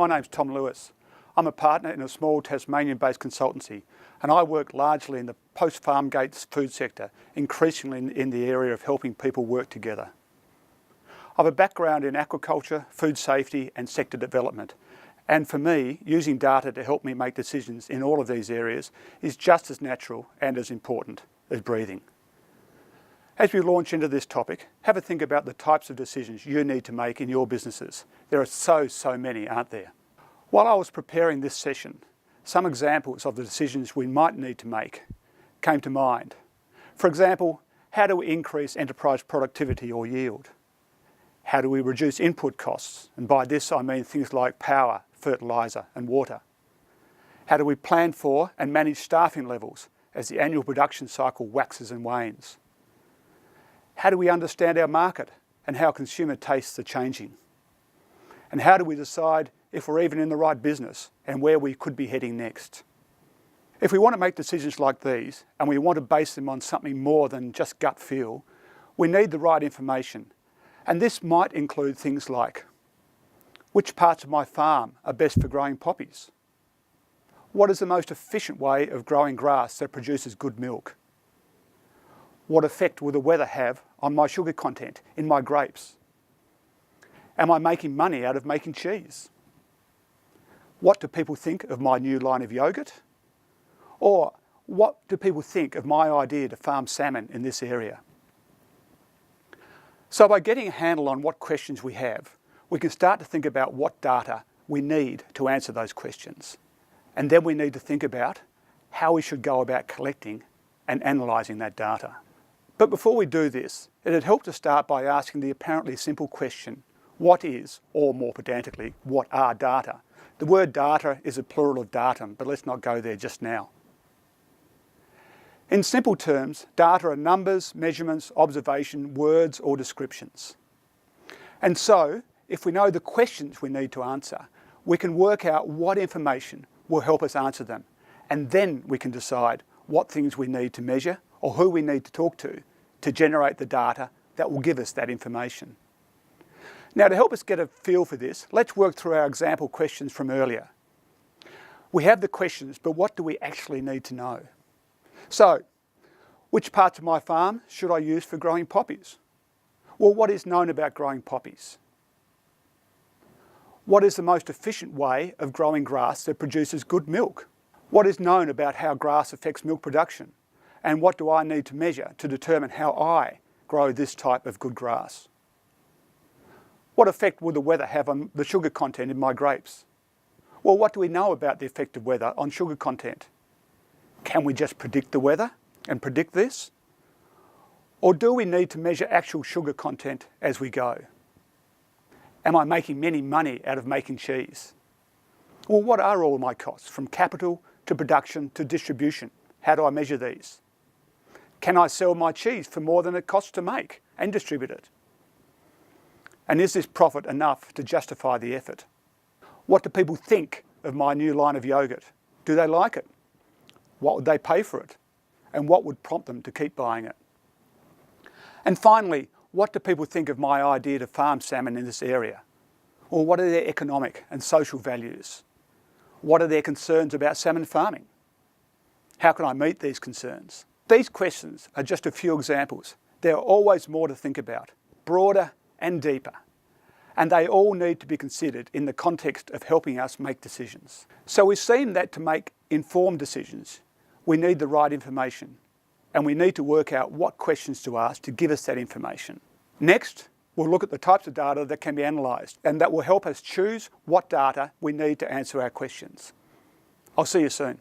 name's Tom Lewis. I'm a partner in a small Tasmanian-based consultancy, and I work largely in the post-farm gate food sector, increasingly in the area of helping people work together. I have a background in aquaculture, food safety and sector development, and for me, using data to help me make decisions in all of these areas is just as natural and as important as breathing. As we launch into this topic, have a think about the types of decisions you need to make in your businesses. There are so many, aren't there? While I was preparing this session, some examples of the decisions we might need to make came to mind. For example, how do we increase enterprise productivity or yield? How do we reduce input costs? And by this I mean things like power, fertiliser and water. How do we plan for and manage staffing levels as the annual production cycle waxes and wanes? How do we understand our market and how consumer tastes are changing? And how do we decide if we're even in the right business and where we could be heading next? If we want to make decisions like these and we want to base them on something more than just gut feel, we need the right information. And this might include things like, which parts of my farm are best for growing poppies? What is the most efficient way of growing grass that produces good milk? What effect will the weather have on my sugar content in my grapes? Am I making money out of making cheese? What do people think of my new line of yogurt? Or what do people think of my idea to farm salmon in this area? So by getting a handle on what questions we have, we can start to think about what data we need to answer those questions. And then we need to think about how we should go about collecting and analysing that data. But before we do this, it'd help to start by asking the apparently simple question, what is, or more pedantically, what are data? The word data is a plural of datum, but let's not go there just now. In simple terms, data are numbers, measurements, observation, words or descriptions. And so, if we know the questions we need to answer, we can work out what information will help us answer them. And then we can decide what things we need to measure or who we need to talk to generate the data that will give us that information. Now, to help us get a feel for this, let's work through our example questions from earlier. We have the questions, but what do we actually need to know? So, which parts of my farm should I use for growing poppies? Well, what is known about growing poppies? What is the most efficient way of growing grass that produces good milk? What is known about how grass affects milk production? And what do I need to measure to determine how I grow this type of good grass? What effect will the weather have on the sugar content in my grapes? Well, what do we know about the effect of weather on sugar content? Can we just predict the weather and predict this? Or do we need to measure actual sugar content as we go? Am I making any money out of making cheese? Well, what are all my costs, from capital to production to distribution? How do I measure these? Can I sell my cheese for more than it costs to make and distribute it? And is this profit enough to justify the effort? What do people think of my new line of yogurt? Do they like it? What would they pay for it? And what would prompt them to keep buying it? And finally, what do people think of my idea to farm salmon in this area? Or what are their economic and social values? What are their concerns about salmon farming? How can I meet these concerns? These questions are just a few examples. There are always more to think about, broader and deeper. And they all need to be considered in the context of helping us make decisions. So we've seen that to make informed decisions, we need the right information. And we need to work out what questions to ask to give us that information. Next, we'll look at the types of data that can be analysed and that will help us choose what data we need to answer our questions. I'll see you soon.